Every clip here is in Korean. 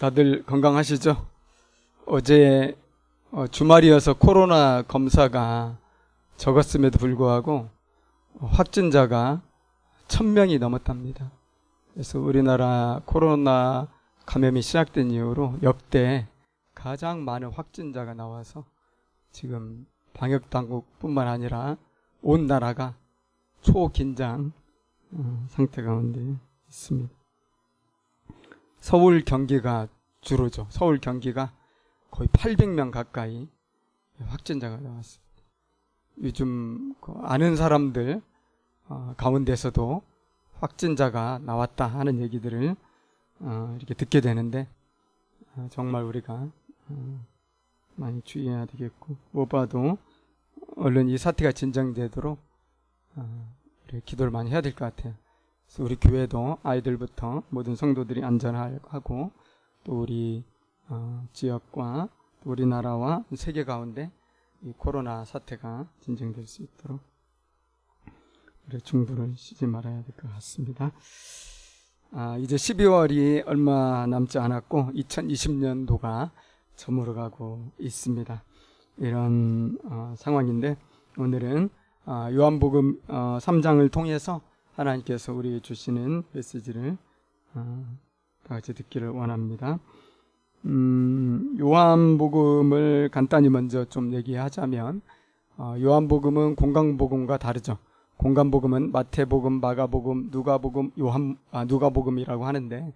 다들 건강하시죠? 어제 주말이어서 코로나 검사가 적었음에도 불구하고 확진자가 1000명이 넘었답니다. 그래서 우리나라 코로나 감염이 시작된 이후로 역대 가장 많은 확진자가 나와서 지금 방역당국뿐만 아니라 온 나라가 초긴장 상태 가운데 있습니다. 서울 경기가 주로죠. 서울 경기가 거의 800명 가까이 확진자가 나왔습니다. 요즘 아는 사람들 가운데서도 확진자가 나왔다 하는 얘기들을 이렇게 듣게 되는데 정말 우리가 많이 주의해야 되겠고, 무엇봐도 얼른 이 사태가 진정되도록 기도를 많이 해야 될 것 같아요. 그래서 우리 교회도 아이들부터 모든 성도들이 안전하고, 또 우리 지역과 또 우리나라와 세계 가운데 이 코로나 사태가 진정될 수 있도록 우리 중부를 쉬지 말아야 될 것 같습니다. 이제 12월이 얼마 남지 않았고 2020년도가 저물어가고 있습니다. 이런 상황인데 오늘은 요한복음 3장을 통해서 하나님께서 우리에게 주시는 메시지를 다 같이 듣기를 원합니다. 요한복음을 간단히 먼저 좀 얘기하자면 요한복음은 공강복음과 다르죠. 공강복음은 마태복음, 마가복음, 누가복음, 누가복음이라고 하는데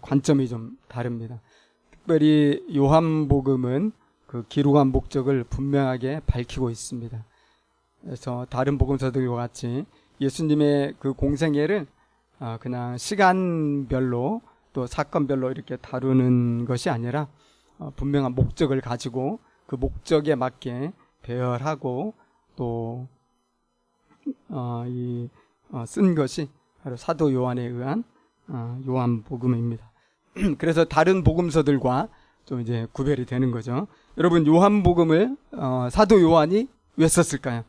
관점이 좀 다릅니다. 특별히 요한복음은 그 기록한 목적을 분명하게 밝히고 있습니다. 그래서 다른 복음서들과 같이 예수님의 그 공생애를 그냥 시간별로 또 사건별로 이렇게 다루는 것이 아니라 분명한 목적을 가지고 그 목적에 맞게 배열하고 또 쓴 것이 바로 사도 요한에 의한 요한복음입니다. 그래서 다른 복음서들과 좀 이제 구별이 되는 거죠. 여러분, 요한복음을 사도 요한이 왜 썼을까요?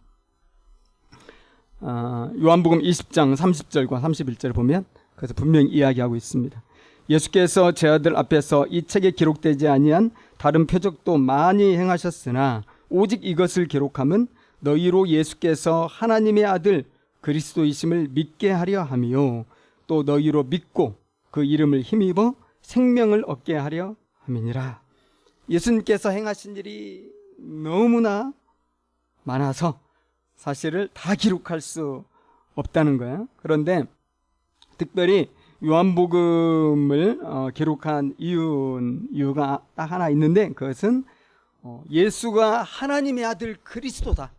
요한복음 20장 30절과 31절을 보면 그래서 분명히 이야기하고 있습니다. 예수께서 제 아들 앞에서 이 책에 기록되지 아니한 다른 표적도 많이 행하셨으나 오직 이것을 기록함은 너희로 예수께서 하나님의 아들 그리스도이심을 믿게 하려 함이요 또 너희로 믿고 그 이름을 힘입어 생명을 얻게 하려 함이니라. 예수님께서 행하신 일이 너무나 많아서 사실을 다 기록할 수 없다는 거예요. 그런데 특별히 요한복음을 기록한 이유가 딱 하나 있는데 그것은 예수가 하나님의 아들 그리스도다,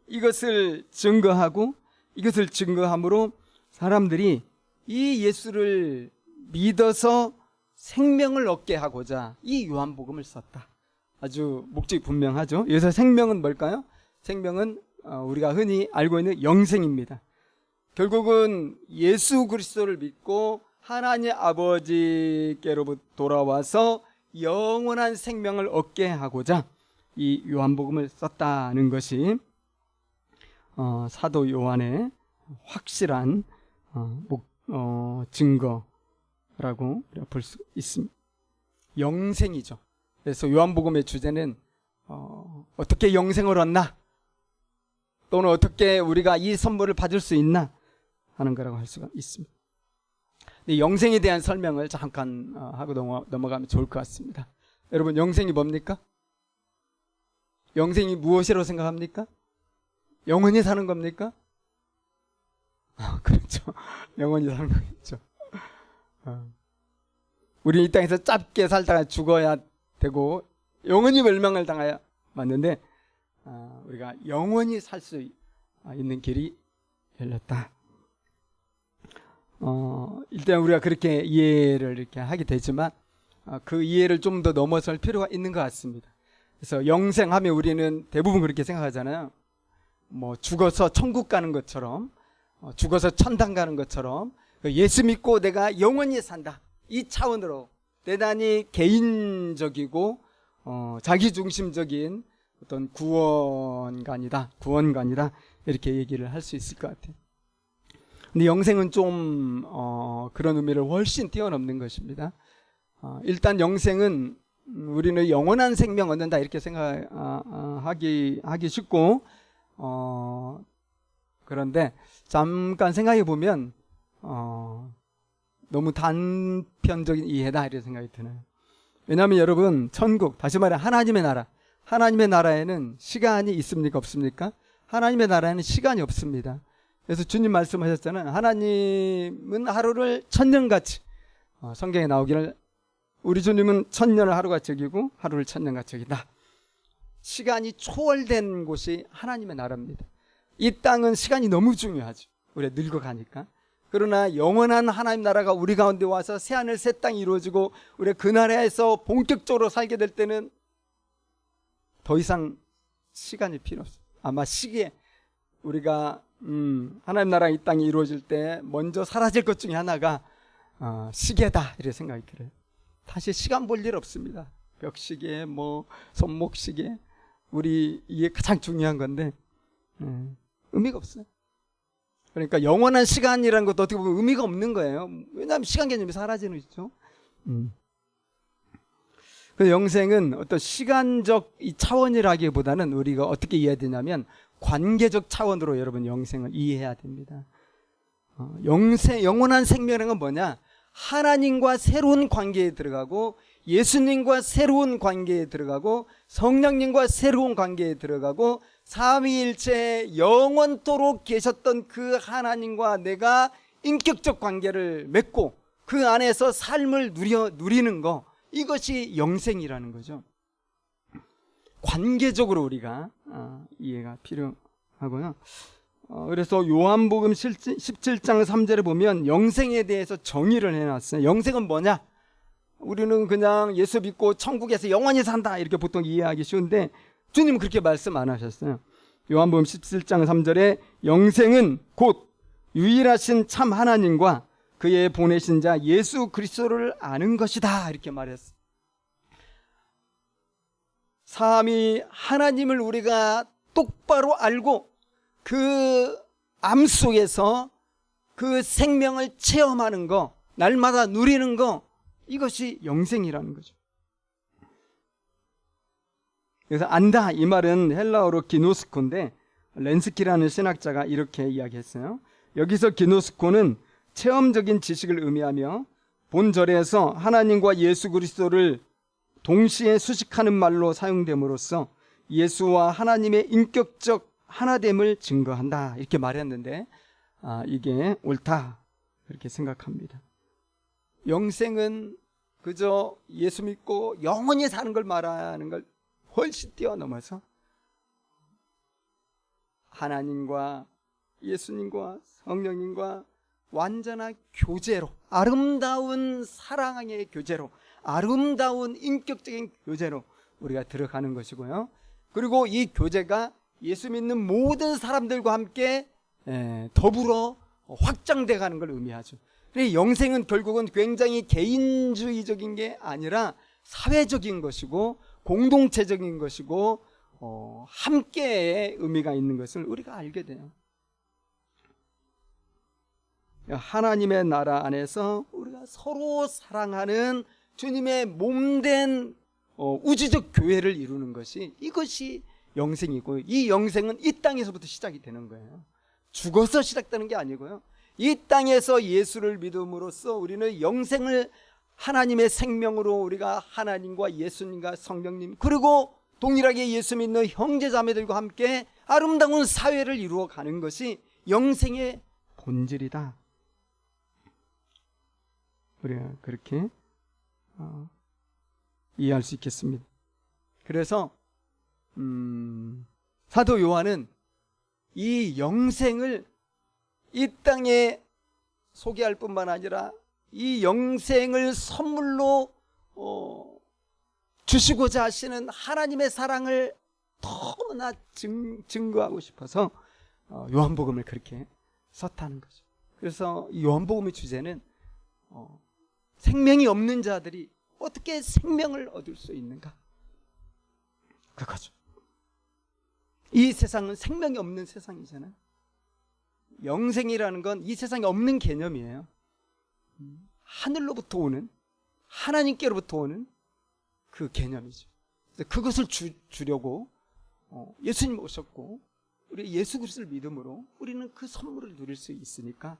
이것을 증거하고 이것을 증거함으로 사람들이 이 예수를 믿어서 생명을 얻게 하고자 이 요한복음을 썼다. 아주 목적이 분명하죠. 여기서 생명은 뭘까요? 생명은 우리가 흔히 알고 있는 영생입니다. 결국은 예수 그리스도를 믿고 하나님 아버지께로부터 돌아와서 영원한 생명을 얻게 하고자 이 요한복음을 썼다는 것이 사도 요한의 확실한 증거라고 볼 수 있습니다. 영생이죠. 그래서 요한복음의 주제는 어떻게 영생을 얻나, 또는 어떻게 우리가 이 선물을 받을 수 있나 하는 거라고 할 수가 있습니다. 영생에 대한 설명을 잠깐 하고 넘어가면 좋을 것 같습니다. 여러분, 영생이 뭡니까? 영생이 무엇이라고 생각합니까? 영원히 사는 겁니까? 그렇죠. 영원히 사는 거겠죠. 우리 이 땅에서 짧게 살다가 죽어야 되고 영원히 멸망을 당해야 맞는데 우리가 영원히 살 수 있는 길이 열렸다. 일단 우리가 그렇게 이해를 이렇게 하게 되지만 그 이해를 좀 더 넘어설 필요가 있는 것 같습니다. 그래서 영생하면 우리는 대부분 그렇게 생각하잖아요. 뭐 죽어서 천국 가는 것처럼, 죽어서 천당 가는 것처럼 예수 믿고 내가 영원히 산다, 이 차원으로 대단히 개인적이고 자기중심적인 어떤 구원관이다 이렇게 얘기를 할 수 있을 것 같아요. 근데 영생은 좀 그런 의미를 훨씬 뛰어넘는 것입니다. 일단 영생은 우리는 영원한 생명 얻는다 이렇게 생각하기 쉽고, 그런데 잠깐 생각해 보면 너무 단편적인 이해다 이런 생각이 드네요. 왜냐하면 여러분, 천국, 다시 말해 하나님의 나라, 하나님의 나라에는 시간이 있습니까 없습니까? 하나님의 나라에는 시간이 없습니다. 그래서 주님 말씀하셨잖아요. 하나님은 하루를 천년같이, 성경에 나오기를 우리 주님은 천년을 하루같이 여기고 하루를 천년같이 여긴다. 시간이 초월된 곳이 하나님의 나라입니다. 이 땅은 시간이 너무 중요하죠. 우리가 늙어가니까. 그러나 영원한 하나님 나라가 우리 가운데 와서 새하늘 새 땅이 이루어지고 우리가 그 나라에서 본격적으로 살게 될 때는 더 이상 시간이 필요 없어요. 아마 시기에 우리가 하나님 나라 이 땅이 이루어질 때 먼저 사라질 것 중에 하나가 시계다 이렇게 생각이 들어요. 다시 시간 볼 일 없습니다. 벽시계, 손목시계, 우리 이게 가장 중요한 건데 의미가 없어요. 그러니까 영원한 시간이라는 것도 어떻게 보면 의미가 없는 거예요. 왜냐하면 시간 개념이 사라지는 거죠. 그래서 영생은 어떤 시간적 이 차원이라기보다는 우리가 어떻게 이해해야 되냐면 관계적 차원으로 여러분 영생을 이해해야 됩니다. 영원한 생명이라는 건 뭐냐? 하나님과 새로운 관계에 들어가고 예수님과 새로운 관계에 들어가고 성령님과 새로운 관계에 들어가고 삼위일체 영원토록 계셨던 그 하나님과 내가 인격적 관계를 맺고 그 안에서 삶을 누리는 거, 이것이 영생이라는 거죠. 관계적으로 우리가 이해가 필요하고요. 그래서 요한복음 17장 3절에 보면 영생에 대해서 정의를 해놨어요. 영생은 뭐냐? 우리는 그냥 예수 믿고 천국에서 영원히 산다 이렇게 보통 이해하기 쉬운데 주님은 그렇게 말씀 안 하셨어요. 요한복음 17장 3절에 영생은 곧 유일하신 참 하나님과 그의 보내신 자 예수 그리스도를 아는 것이다 이렇게 말했어요. 삼위 하나님을 우리가 똑바로 알고 그 암 속에서 그 생명을 체험하는 거, 날마다 누리는 거, 이것이 영생이라는 거죠. 그래서 안다 이 말은 헬라어로 기노스코인데 렌스키라는 신학자가 이렇게 이야기했어요. 여기서 기노스코는 체험적인 지식을 의미하며 본절에서 하나님과 예수 그리스도를 동시에 수식하는 말로 사용됨으로써 예수와 하나님의 인격적 하나됨을 증거한다 이렇게 말했는데 이게 옳다 그렇게 생각합니다. 영생은 그저 예수 믿고 영원히 사는 걸 말하는 걸 훨씬 뛰어넘어서 하나님과 예수님과 성령님과 완전한 교제로, 아름다운 사랑의 교제로, 아름다운 인격적인 교제로 우리가 들어가는 것이고요. 그리고 이 교제가 예수 믿는 모든 사람들과 함께 더불어 확장돼 가는 걸 의미하죠. 그래서 영생은 결국은 굉장히 개인주의적인 게 아니라 사회적인 것이고 공동체적인 것이고 함께의 의미가 있는 것을 우리가 알게 돼요. 하나님의 나라 안에서 우리가 서로 사랑하는 주님의 몸된 우주적 교회를 이루는 것이, 이것이 영생이고, 이 영생은 이 땅에서부터 시작이 되는 거예요. 죽어서 시작되는 게 아니고요. 이 땅에서 예수를 믿음으로써 우리는 영생을 하나님의 생명으로 우리가 하나님과 예수님과 성령님 그리고 동일하게 예수 믿는 형제자매들과 함께 아름다운 사회를 이루어 가는 것이 영생의 본질이다. 우리가 그렇게 이해할 수 있겠습니다. 그래서 사도 요한은 이 영생을 이 땅에 소개할 뿐만 아니라 이 영생을 선물로 주시고자 하시는 하나님의 사랑을 너무나 증거하고 싶어서 요한복음을 그렇게 썼다는 거죠. 그래서 이 요한복음의 주제는 생명이 없는 자들이 어떻게 생명을 얻을 수 있는가? 그거죠. 이 세상은 생명이 없는 세상이잖아요. 영생이라는 건 이 세상에 없는 개념이에요. 하늘로부터 오는, 하나님께로부터 오는 그 개념이죠. 그것을 주려고 예수님 오셨고 우리 예수 그리스도를 믿음으로 우리는 그 선물을 누릴 수 있으니까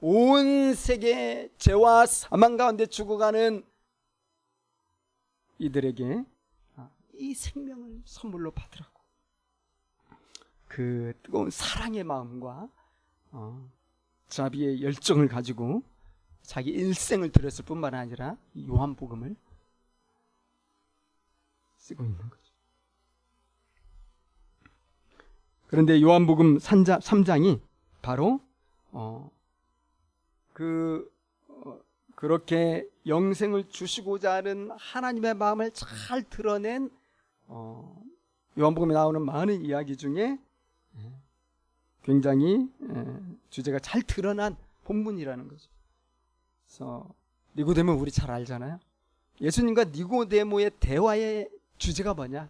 온 세계 죄와 사망 가운데 죽어가는 이들에게 이 생명을 선물로 받으라고 그 뜨거운 사랑의 마음과 자비의 열정을 가지고 자기 일생을 들였을 뿐만 아니라 이 요한복음을 쓰고 있는 거죠. 그런데 요한복음 3장이 바로 그렇게 영생을 주시고자 하는 하나님의 마음을 잘 드러낸 요한복음에 나오는 많은 이야기 중에 굉장히 주제가 잘 드러난 본문이라는 거죠. 그래서 니고데모 우리 잘 알잖아요. 예수님과 니고데모의 대화의 주제가 뭐냐?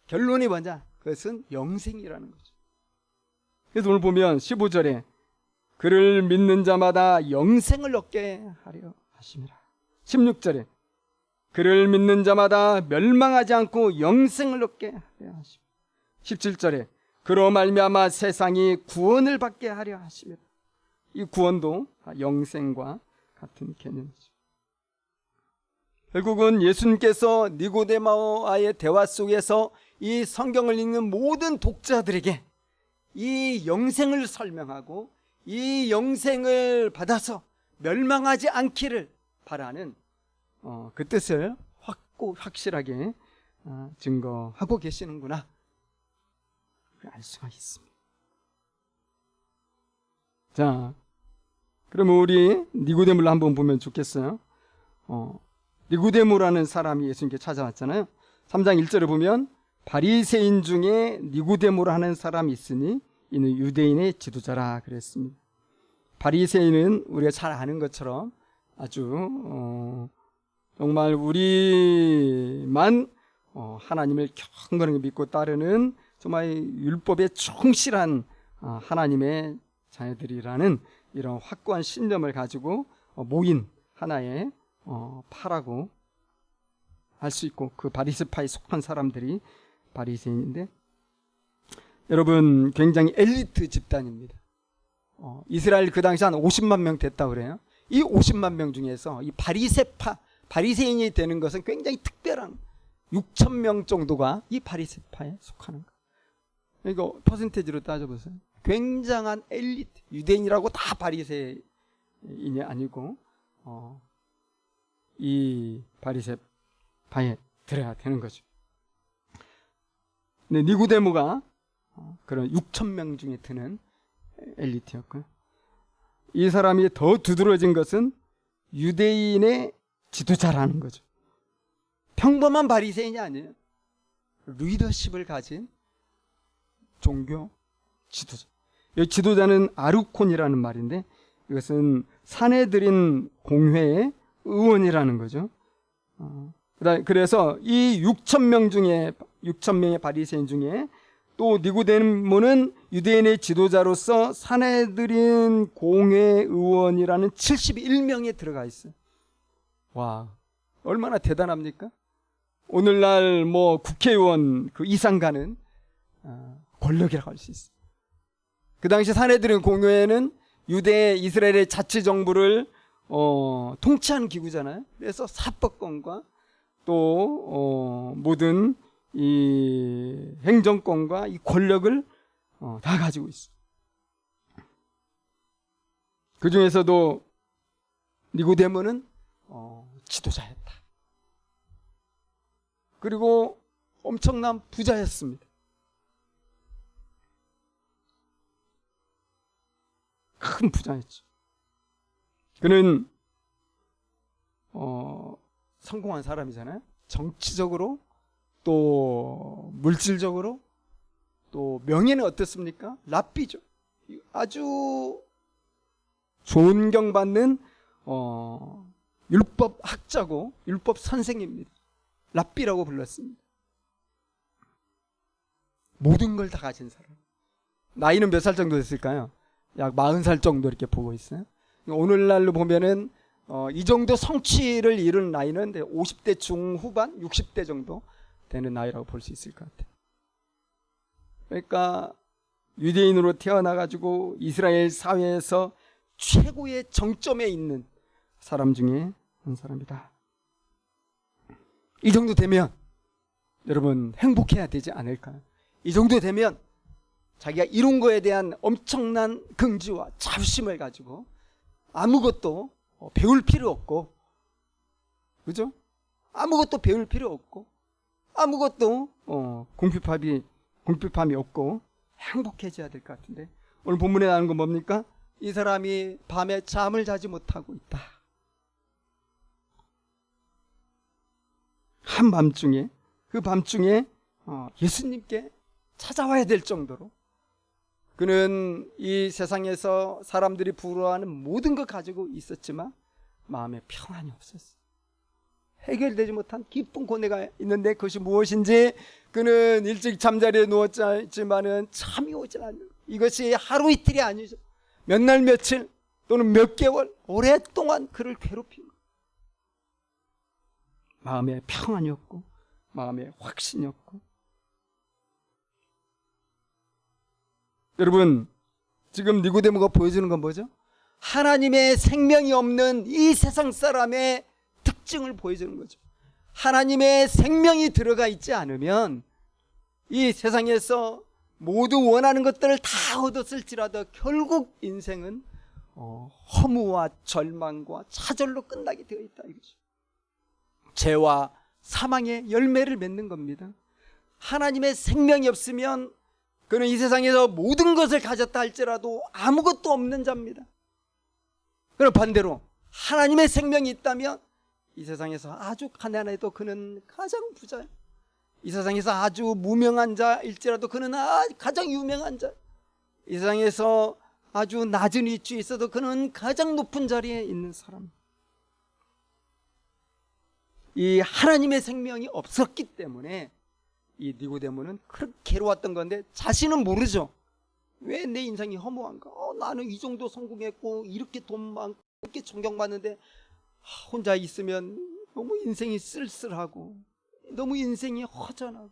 결론이 뭐냐? 그것은 영생이라는 거죠. 그래서 오늘 보면 15절에 그를 믿는 자마다 영생을 얻게 하려 하심이라. 16절에 그를 믿는 자마다 멸망하지 않고 영생을 얻게 하려 하심. 17절에 그로 말미암아 세상이 구원을 받게 하려 하심이라. 이 구원도 영생과 같은 개념이죠. 결국은 예수님께서 니고데모와의 대화 속에서 이 성경을 읽는 모든 독자들에게 이 영생을 설명하고 이 영생을 받아서 멸망하지 않기를 바라는 그 뜻을 확실하게 증거하고 계시는구나 알 수가 있습니다. 자, 그러면 우리 니고데모를 한번 보면 좋겠어요. 니고데모라는 사람이 예수님께 찾아왔잖아요. 3장 1절에 보면 바리새인 중에 니고데모라는 사람이 있으니 이는 유대인의 지도자라 그랬습니다. 바리새인은 우리가 잘 아는 것처럼 아주 정말 우리만 하나님을 경건하게 믿고 따르는 정말 율법에 충실한 하나님의 자녀들이라는 이런 확고한 신념을 가지고 모인 하나의 파라고 할 수 있고 그 바리새파에 속한 사람들이 바리새인인데 여러분 굉장히 엘리트 집단입니다. 이스라엘 그 당시 한 50만 명 됐다고 그래요. 이 50만 명 중에서 이 바리새인이 되는 것은 굉장히 특별한 6천 명 정도가 이 바리새파에 속하는 거예요. 이거 퍼센테이지로 따져보세요. 굉장한 엘리트, 유대인이라고 다 바리새인이 아니고 이 바리새파에 들어야 되는 거죠. 근데 니고데모가 그런 6천 명 중에 드는 엘리트였고요. 이 사람이 더 두드러진 것은 유대인의 지도자라는 거죠. 평범한 바리새인이 아니에요. 리더십을 가진 종교 지도자. 이 지도자는 아르콘이라는 말인데 이것은 사내들인 공회의 의원이라는 거죠. 그래서 이 6천 명의 바리새인 중에 또 니고데모는 유대인의 지도자로서 사내들인 공회 의원이라는 71명에 들어가 있어요. 와, 얼마나 대단합니까? 오늘날 뭐 국회의원 그 이상 가는 권력이라고 할 수 있어요. 그 당시 사내들인 공회는 유대 이스라엘의 자치정부를 통치하는 기구잖아요. 그래서 사법권과 또 모든 이 행정권과 이 권력을 다 가지고 있어요. 그 중에서도 니고데모는 지도자였다. 그리고 엄청난 부자였습니다. 큰 부자였죠. 그는 성공한 사람이잖아요. 정치적으로 또 물질적으로 또 명예는 어떻습니까? 랍비죠. 아주 존경받는 율법 학자고 율법 선생입니다. 랍비라고 불렀습니다. 모든 걸 다 가진 사람. 나이는 몇 살 정도 됐을까요? 약 40살 정도 이렇게 보고 있어요. 오늘날로 보면은 이 정도 성취를 이룬 나이는 50대 중후반, 60대 정도 되는 나이라고 볼 수 있을 것 같아요. 그러니까 유대인으로 태어나가지고 이스라엘 사회에서 최고의 정점에 있는 사람 중에 한 사람이다. 이 정도 되면 여러분 행복해야 되지 않을까요? 이 정도 되면 자기가 이룬 거에 대한 엄청난 긍지와 자부심을 가지고 아무것도 배울 필요 없고, 그죠? 아무것도 배울 필요 없고, 아무것도 궁핍함이 없고 행복해져야 될 것 같은데, 오늘 본문에 나오는 건 뭡니까? 이 사람이 밤에 잠을 자지 못하고 있다. 한밤중에, 그 밤중에 예수님께 찾아와야 될 정도로 그는 이 세상에서 사람들이 부러워하는 모든 것 가지고 있었지만 마음에 평안이 없었어. 해결되지 못한 깊은 고뇌가 있는데 그것이 무엇인지, 그는 일찍 잠자리에 누웠지만은 잠이 오질 않는, 이것이 하루 이틀이 아니죠. 몇 날 며칠 또는 몇 개월 오랫동안 그를 괴롭힌 거예요. 마음에 평안이 없고 마음에 확신이 없고. 여러분, 지금 니고데모가 보여주는 건 뭐죠? 하나님의 생명이 없는 이 세상 사람의 특징을 보여주는 거죠. 하나님의 생명이 들어가 있지 않으면 이 세상에서 모두 원하는 것들을 다 얻었을지라도 결국 인생은 허무와 절망과 차절로 끝나게 되어 있다 이거죠. 죄와 사망의 열매를 맺는 겁니다. 하나님의 생명이 없으면 그는 이 세상에서 모든 것을 가졌다 할지라도 아무것도 없는 자입니다. 그럼 반대로 하나님의 생명이 있다면 이 세상에서 아주 가난해도 그는 가장 부자예요. 이 세상에서 아주 무명한 자일지라도 그는 가장 유명한 자. 이 세상에서 아주 낮은 위치에 있어도 그는 가장 높은 자리에 있는 사람. 이 하나님의 생명이 없었기 때문에 이 니고데모는 그렇게 괴로웠던 건데 자신은 모르죠. 왜 내 인생이 허무한가? 나는 이 정도 성공했고 이렇게 돈 많고 이렇게 존경받는데 혼자 있으면 너무 인생이 쓸쓸하고 너무 인생이 허전하고,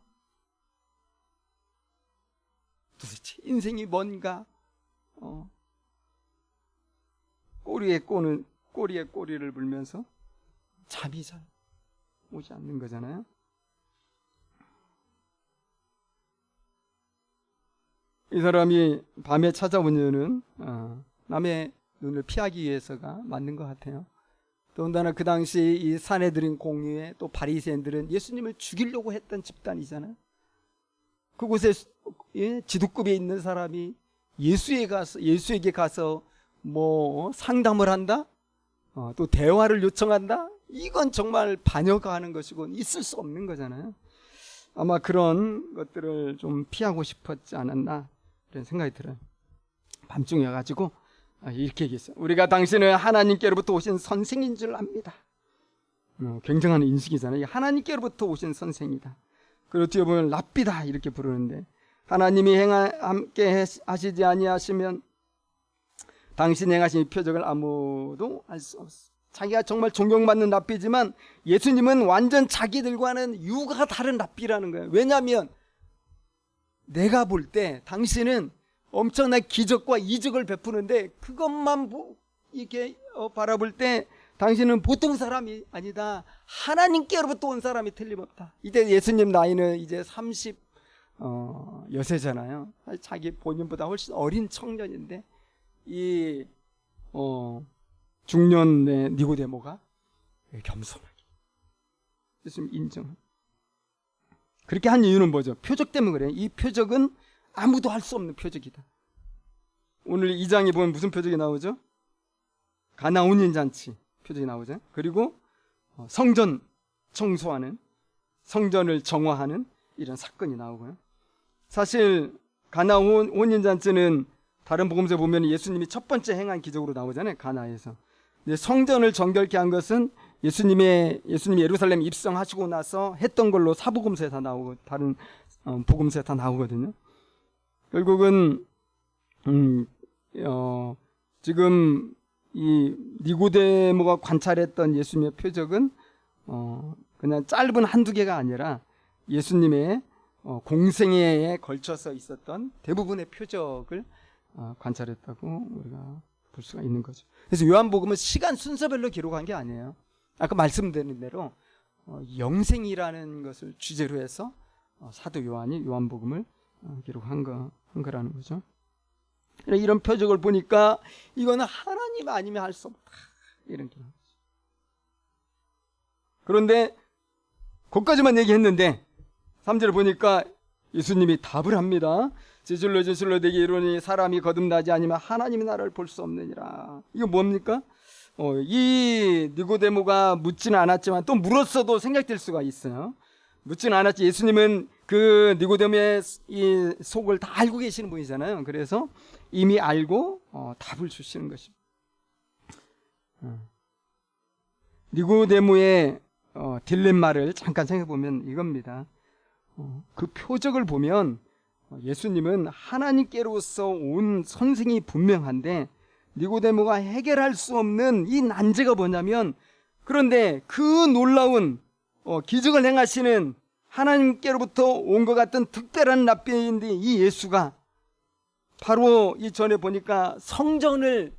도대체 인생이 뭔가 꼬리에 꼬리를 물면서 잠이 잘 오지 않는 거잖아요. 이 사람이 밤에 찾아온 이유는 남의 눈을 피하기 위해서가 맞는 것 같아요. 더군다나 그 당시 이 산헤드린 공의회 또 바리새인들은 예수님을 죽이려고 했던 집단이잖아요. 그곳에 지도급에 있는 사람이 예수에게 가서 뭐 상담을 한다? 또 대화를 요청한다? 이건 정말 반역가 하는 것이고 있을 수 없는 거잖아요. 아마 그런 것들을 좀 피하고 싶었지 않았나 이런 생각이 들어요. 밤중에 가지고 이렇게 얘기했어요. 우리가 당신은 하나님께로부터 오신 선생인 줄 압니다. 굉장한 인식이잖아요. 하나님께로부터 오신 선생이다. 그리고 뒤에 보면 랍비다 이렇게 부르는데, 하나님이 함께 하시지 아니하시면 당신 행하신 이 표적을 아무도 알 수 없어. 자기가 정말 존경받는 랍비지만 예수님은 완전 자기들과는 유가 다른 랍비라는 거예요. 왜냐하면 내가 볼 때 당신은 엄청난 기적과 이적을 베푸는데 그것만 이렇게 바라볼 때 당신은 보통 사람이 아니다. 하나님께로부터 온 사람이 틀림없다. 이때 예수님 나이는 이제 30 여세잖아요. 자기 본인보다 훨씬 어린 청년인데 이 중년의 니고데모가 겸손하게 예수님 인정. 그렇게 한 이유는 뭐죠? 표적 때문에 그래요. 이 표적은 아무도 할 수 없는 표적이다. 오늘 2장에 보면 무슨 표적이 나오죠? 가나 혼인잔치 표적이 나오죠. 그리고 성전 청소하는, 성전을 정화하는 이런 사건이 나오고요. 사실 가나 혼인잔치는 다른 복음서에 보면 예수님이 첫 번째 행한 기적으로 나오잖아요. 가나에서. 근데 성전을 정결케 한 것은 예수님이 예루살렘 입성하시고 나서 했던 걸로 사복음서에 다 나오고 다른 복음서에 다 나오거든요. 결국은 지금 이 니고데모가 관찰했던 예수님의 표적은 그냥 짧은 한두 개가 아니라 예수님의 공생애에 걸쳐서 있었던 대부분의 표적을 관찰했다고 우리가 볼 수가 있는 거죠. 그래서 요한복음은 시간 순서별로 기록한 게 아니에요. 아까 말씀드린 대로 영생이라는 것을 주제로 해서 사도 요한이 요한복음을 기록한 거라는 거죠. 이런 표적을 보니까 이거는 하나님 아니면 할 수 없다, 이런 기록. 그런데 거기까지만 얘기했는데 3절을 보니까 예수님이 답을 합니다. 진실로 진실로 내게 이르노니 사람이 거듭나지 아니면 하나님의 나라를 볼 수 없느니라. 이거 뭡니까? 이 니고데모가 묻지는 않았지만 또 물었어도 생각될 수가 있어요. 묻지는 않았지. 예수님은 그 니고데모의 이 속을 다 알고 계시는 분이잖아요. 그래서 이미 알고 답을 주시는 것입니다. 니고데모의 딜레마를 잠깐 생각해 보면 이겁니다. 그 표적을 보면 예수님은 하나님께로서 온 선생이 분명한데 니고데모가 해결할 수 없는 이 난제가 뭐냐면, 그런데 그 놀라운 기적을 행하시는 하나님께로부터 온 것 같은 특별한 랍비인데 이 예수가 바로 이 전에 보니까 성전을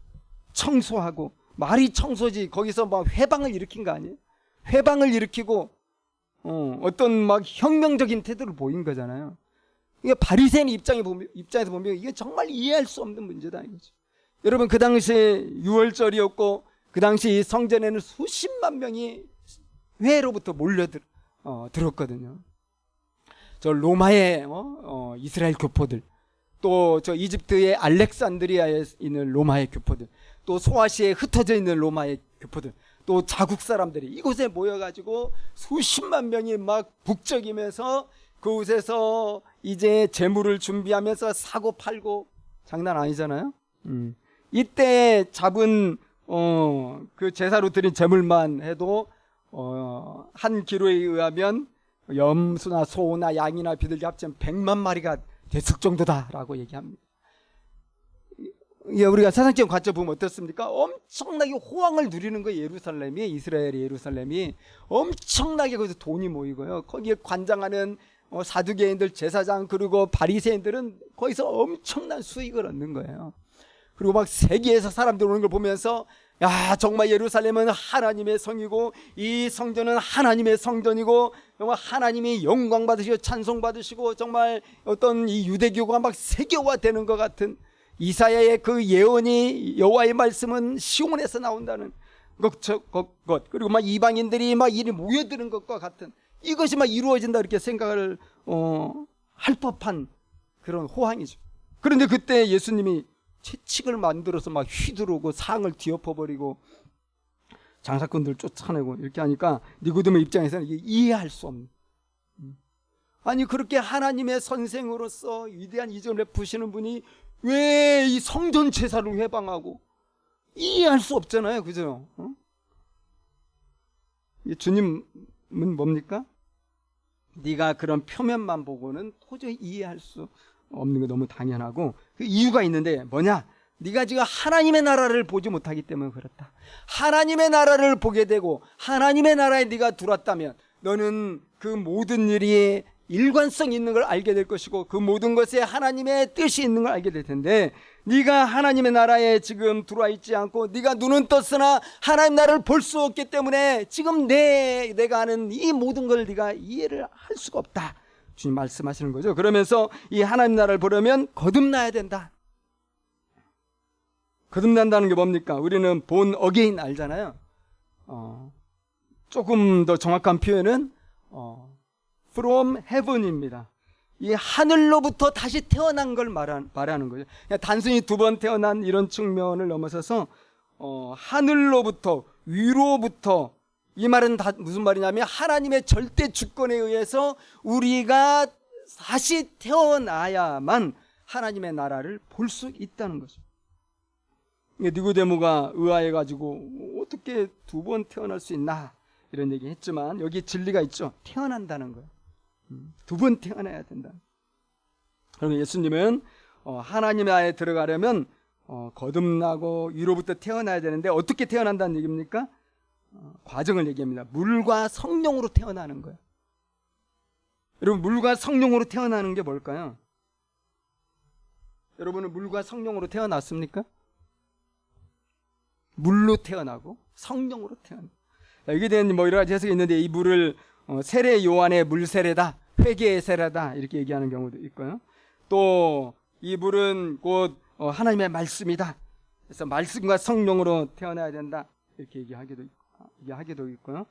청소하고, 말이 청소지 거기서 막 회방을 일으킨 거 아니에요? 회방을 일으키고 어떤 막 혁명적인 태도를 보인 거잖아요. 이게 바리새인 입장에서 보면 이게 정말 이해할 수 없는 문제다 이거죠. 여러분, 그 당시에 6월절이었고 그 당시 성전에는 수십만 명이 회로부터 들었거든요. 저 로마의 이스라엘 교포들, 또 저 이집트의 알렉산드리아에 있는 로마의 교포들, 또 소아시아에 흩어져 있는 로마의 교포들, 또 자국 사람들이 이곳에 모여가지고 수십만 명이 막 북적이면서 그곳에서 이제 재물을 준비하면서 사고 팔고, 장난 아니잖아요. 이때 잡은 그 제사로 드린 재물만 해도 한 기로에 의하면 염소나 소나 양이나 비둘기 합치면 100만 마리가 됐을 정도다라고 얘기합니다. 우리가 세상적인 관점 보면 어떻습니까? 엄청나게 호황을 누리는 거예요. 예루살렘이, 이스라엘의 예루살렘이 엄청나게 거기서 돈이 모이고요. 거기에 관장하는 사두개인들, 제사장, 그리고 바리새인들은 거기서 엄청난 수익을 얻는 거예요. 그리고 막 세계에서 사람들 오는 걸 보면서, 야, 정말 예루살렘은 하나님의 성이고 이 성전은 하나님의 성전이고 정말 하나님이 영광 받으시고 찬송 받으시고 정말 어떤 이 유대교가 막 세계화되는 것 같은, 이사야의 그 예언이, 여호와의 말씀은 시온에서 나온다는 것, 그리고 막 이방인들이 막 이리 모여드는 것과 같은, 이것이 막 이루어진다 이렇게 생각을 할 법한 그런 호황이죠. 그런데 그때 예수님이 채찍을 만들어서 막 휘두르고 상을 뒤엎어버리고 장사꾼들 쫓아내고 이렇게 하니까 니고데모 입장에서는 이게 이해할 수 없는, 아니 그렇게 하나님의 선생으로서 위대한 이전을 베푸시는 분이 왜 이 성전 제사를 회방하고, 이해할 수 없잖아요. 그죠? 주님은 뭡니까? 네가 그런 표면만 보고는 도저히 이해할 수 없는 게 너무 당연하고, 그 이유가 있는데 뭐냐? 네가 지금 하나님의 나라를 보지 못하기 때문에 그렇다. 하나님의 나라를 보게 되고 하나님의 나라에 네가 들어왔다면 너는 그 모든 일이 일관성 있는 걸 알게 될 것이고 그 모든 것에 하나님의 뜻이 있는 걸 알게 될 텐데, 네가 하나님의 나라에 지금 들어와 있지 않고 네가 눈은 떴으나 하나님 나라를 볼 수 없기 때문에 지금 내가 하는 이 모든 걸 네가 이해를 할 수가 없다, 주님 말씀하시는 거죠. 그러면서 이 하나님 나라를 보려면 거듭나야 된다. 거듭난다는 게 뭡니까? 우리는 본 어게인 알잖아요. 조금 더 정확한 표현은 from heaven입니다. 이 하늘로부터 다시 태어난 걸 말하는 거죠. 그냥 단순히 두 번 태어난 이런 측면을 넘어서서 하늘로부터, 위로부터, 이 말은 다 무슨 말이냐면 하나님의 절대 주권에 의해서 우리가 다시 태어나야만 하나님의 나라를 볼 수 있다는 거죠. 니고데모가 의아해가지고 어떻게 두 번 태어날 수 있나 이런 얘기 했지만 여기 진리가 있죠. 태어난다는 거예요. 두 번 태어나야 된다. 그러면 예수님은 하나님의 나라에 들어가려면 거듭나고 위로부터 태어나야 되는데 어떻게 태어난다는 얘기입니까? 과정을 얘기합니다. 물과 성령으로 태어나는 거예요. 여러분, 물과 성령으로 태어나는 게 뭘까요? 여러분은 물과 성령으로 태어났습니까? 물로 태어나고 성령으로 태어나고. 여기에 대한 뭐 여러 가지 해석이 있는데, 이 물을 세례 요한의 물 세례다, 회개의 세례다 이렇게 얘기하는 경우도 있고요. 또 이 물은 곧 하나님의 말씀이다. 그래서 말씀과 성령으로 태어나야 된다 이렇게 얘기하기도 있고요.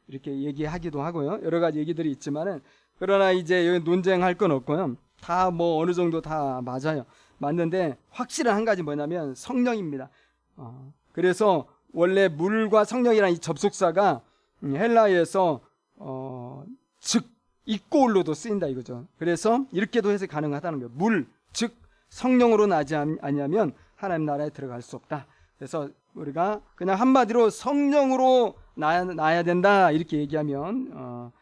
이렇게 얘기하기도 하고요. 여러 가지 얘기들이 있지만은, 그러나 이제 여기 논쟁할 건 없고요. 다 뭐 어느 정도 다 맞아요. 맞는데 확실한 한 가지 뭐냐면 성령입니다. 그래서 원래 물과 성령이라는 이 접속사가 헬라어에서 즉 이꼬울로도 쓰인다 이거죠. 그래서 이렇게도 해석이 가능하다는 거예요. 물, 즉 성령으로 나지 아니하면 하나님 나라에 들어갈 수 없다. 그래서 우리가 그냥 한마디로 성령으로 나야 된다 이렇게 얘기하면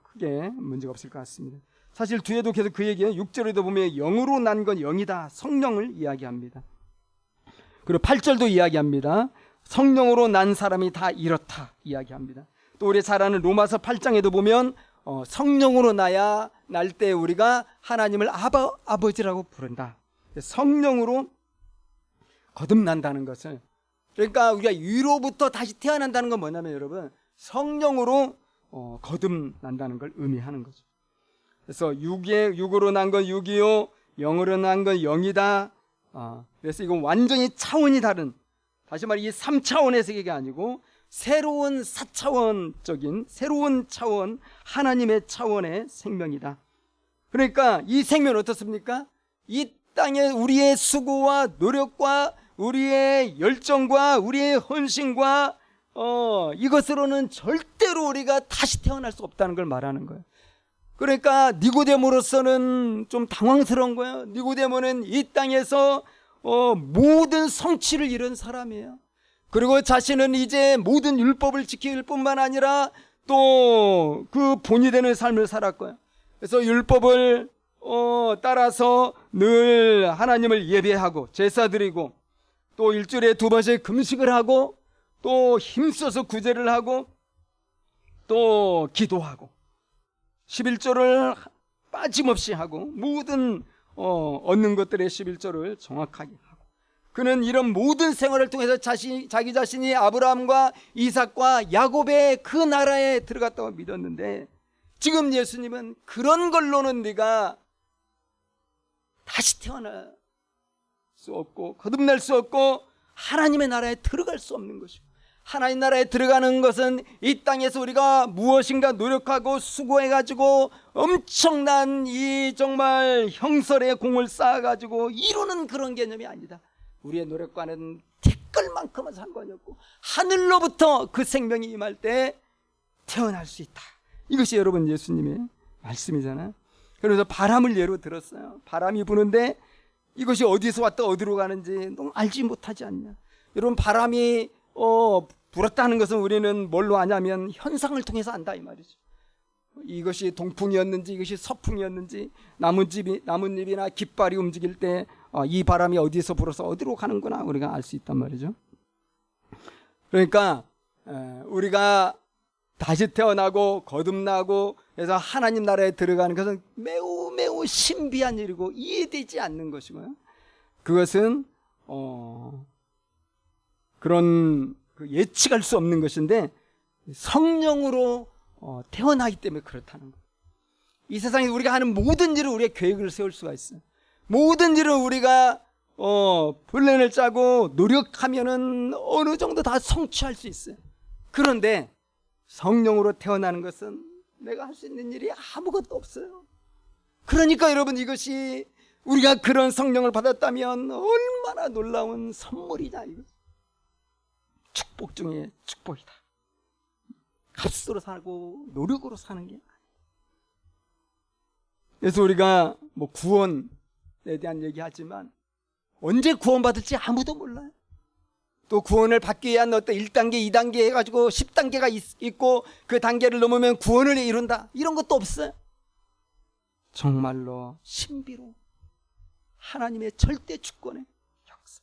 크게 문제가 없을 것 같습니다. 사실 뒤에도 계속 그 얘기예요. 6절에도 보면 영으로 난 건 영이다, 성령을 이야기합니다. 그리고 8절도 이야기합니다. 성령으로 난 사람이 다 이렇다 이야기합니다. 또 우리 잘 아는 로마서 8장에도 보면 성령으로 나야 날 때 우리가 하나님을 아버지라고 부른다. 성령으로 거듭난다는 것을, 그러니까 우리가 위로부터 다시 태어난다는 건 뭐냐면 여러분, 성령으로 거듭난다는 걸 의미하는 거죠. 그래서 육으로 난 건 육이요, 영으로 난 건 영이다. 그래서 이건 완전히 차원이 다른, 다시 말해 이 3차원의 세계가 아니고 새로운 4차원적인 새로운 차원, 하나님의 차원의 생명이다. 그러니까 이 생명은 어떻습니까? 이 땅에 우리의 수고와 노력과 우리의 열정과 우리의 헌신과 이것으로는 절대로 우리가 다시 태어날 수 없다는 걸 말하는 거예요. 그러니까 니고데모로서는 좀 당황스러운 거예요. 니고데모는 이 땅에서 모든 성취를 이룬 사람이에요. 그리고 자신은 이제 모든 율법을 지킬 뿐만 아니라 또 그 본이 되는 삶을 살았고요. 그래서 율법을 따라서 늘 하나님을 예배하고 제사 드리고, 또 일주일에 2번씩 금식을 하고, 또 힘써서 구제를 하고, 또 기도하고 11조를 빠짐없이 하고, 모든 얻는 것들의 11조를 정확하게 하고, 그는 이런 모든 생활을 통해서 자기 자신이 아브라함과 이삭과 야곱의 그 나라에 들어갔다고 믿었는데, 지금 예수님은 그런 걸로는 네가 다시 태어날 수 없고 거듭날 수 없고 하나님의 나라에 들어갈 수 없는 것이고, 하나님 나라에 들어가는 것은 이 땅에서 우리가 무엇인가 노력하고 수고해가지고 엄청난 이 정말 형설의 공을 쌓아가지고 이루는 그런 개념이 아니다. 우리의 노력과는 티끌만큼은 상관이 없고 하늘로부터 그 생명이 임할 때 태어날 수 있다. 이것이 여러분 예수님의 말씀이잖아요. 그래서 바람을 예로 들었어요. 바람이 부는데 이것이 어디서 왔다 어디로 가는지 너무 알지 못하지 않냐. 여러분, 바람이 불었다는 것은 우리는 뭘로 아냐면 현상을 통해서 안다 이 말이죠. 이것이 동풍이었는지 이것이 서풍이었는지, 나뭇잎이나 깃발이 움직일 때 이 바람이 어디서 불어서 어디로 가는구나 우리가 알 수 있단 말이죠. 그러니까 우리가 다시 태어나고 거듭나고 그래서 하나님 나라에 들어가는 것은 매우 매우 신비한 일이고 이해되지 않는 것이고요. 그것은 그런 예측할 수 없는 것인데 성령으로 태어나기 때문에 그렇다는 거예요. 이 세상에 우리가 하는 모든 일을 우리가 계획을 세울 수가 있어요. 모든 일을 우리가 플랜을 짜고 노력하면은 어느 정도 다 성취할 수 있어요. 그런데 성령으로 태어나는 것은 내가 할 수 있는 일이 아무것도 없어요. 그러니까 여러분, 이것이 우리가 그런 성령을 받았다면 얼마나 놀라운 선물이냐. 이거 축복 중에 축복이다. 값으로 살고 노력으로 사는 게 아니에요. 그래서 우리가 뭐 구원에 대한 얘기하지만 언제 구원받을지 아무도 몰라요. 또 구원을 받기 위한 어떤 1단계, 2단계 해가지고 10단계가 있고 그 단계를 넘으면 구원을 이룬다, 이런 것도 없어요. 정말로 신비로 하나님의 절대 주권의 역사,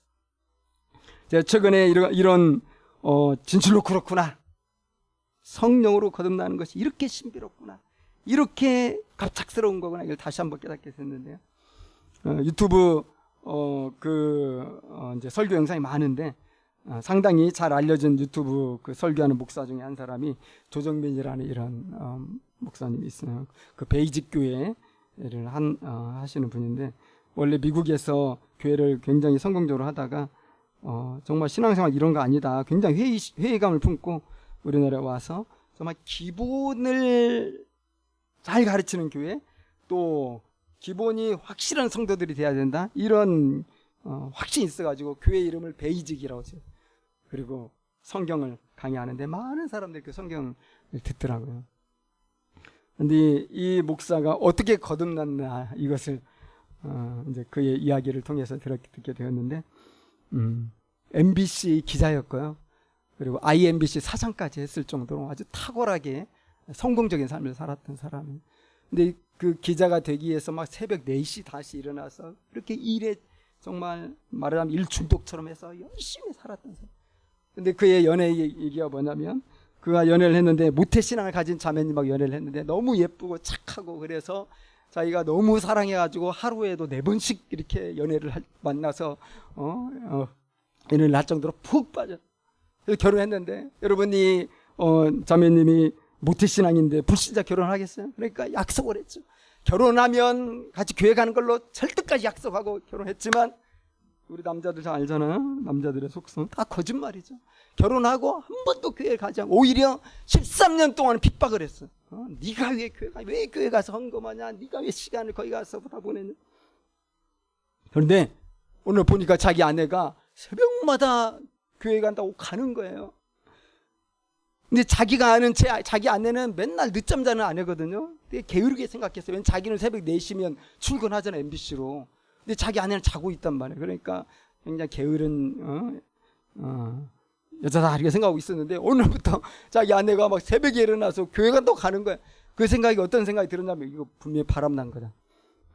제가 최근에 이런 진실로 그렇구나. 성령으로 거듭나는 것이 이렇게 신비롭구나. 이렇게 갑작스러운 거구나. 이걸 다시 한번 깨닫게 됐는데요. 유튜브 이제 설교 영상이 많은데 상당히 잘 알려진 유튜브 그 설교하는 목사 중에 한 사람이 조정민이라는 이런 목사님이 있어요. 그 베이직 교회를 하시는 분인데 원래 미국에서 교회를 굉장히 성공적으로 하다가 정말 신앙생활 이런 거 아니다. 굉장히 회의감을 품고 우리나라에 와서 정말 기본을 잘 가르치는 교회, 또 기본이 확실한 성도들이 돼야 된다. 이런 확신이 있어가지고 교회 이름을 베이직이라고 해요. 그리고 성경을 강의하는데 많은 사람들이 그 성경을 듣더라고요. 근데 이 목사가 어떻게 거듭났나 이것을 이제 그의 이야기를 통해서 듣게 되었는데 MBC 기자였고요. 그리고 IMBC 사장까지 했을 정도로 아주 탁월하게 성공적인 삶을 살았던 사람이에요. 근데 그 기자가 되기 위해서 막 새벽 4시 다시 일어나서 이렇게 일에 정말 말하자면 일 중독처럼 해서 열심히 살았던 사람. 근데 그의 연애 얘기가 뭐냐면 그가 연애를 했는데 모태신앙을 가진 자매님하고 연애를 했는데 너무 예쁘고 착하고 그래서 자기가 너무 사랑해가지고 하루에도 4번씩 이렇게 연애를 만나서 연애를 할 정도로 푹 빠져. 그래서 결혼했는데 여러분이 자매님이 모태신앙인데 불신자 결혼하겠어요? 그러니까 약속을 했죠. 결혼하면 같이 교회 가는 걸로 절대까지 약속하고 결혼했지만 우리 남자들 잘 알잖아요. 남자들의 속성 다 거짓말이죠. 결혼하고 한 번도 교회에 가지 않고 오히려 13년 동안 핍박을 했어. 네가 왜 교회 가서 헌금하냐? 네가 왜 시간을 거기 가서 다 보내냐? 그런데 오늘 보니까 자기 아내가 새벽마다 교회 간다고 가는 거예요. 근데 자기가 아는 자기 아내는 맨날 늦잠 자는 아내거든요. 되게 게으르게 생각했어요. 왜냐면 자기는 새벽 4시면 출근하잖아, MBC로. 근데 자기 아내는 자고 있단 말이에요. 그러니까 굉장히 게으른 여자다 이렇게 생각하고 있었는데 오늘부터 자기 아내가 막 새벽에 일어나서 교회 간다고 가는 거야. 그 생각이 어떤 생각이 들었냐면 이거 분명히 바람난 거다.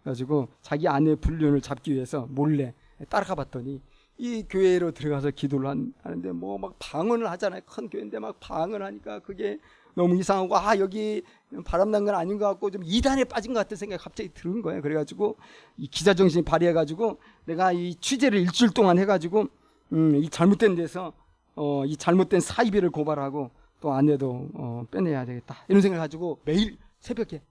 그래가지고 자기 아내의 불륜을 잡기 위해서 몰래 따라가 봤더니 이 교회로 들어가서 기도를 하는데 뭐 막 방언을 하잖아요. 큰 교회인데 막 방언을 하니까 그게 너무 이상하고 여기 바람난 건 아닌 것 같고 좀 이단에 빠진 것 같은 생각이 갑자기 들은 거예요. 그래가지고 이 기자 정신이 발휘해가지고 내가 이 취재를 일주일 동안 해가지고 이 잘못된 데서 이 잘못된 사이비를 고발하고 또 아내도 빼내야 되겠다 이런 생각을 가지고 매일 새벽에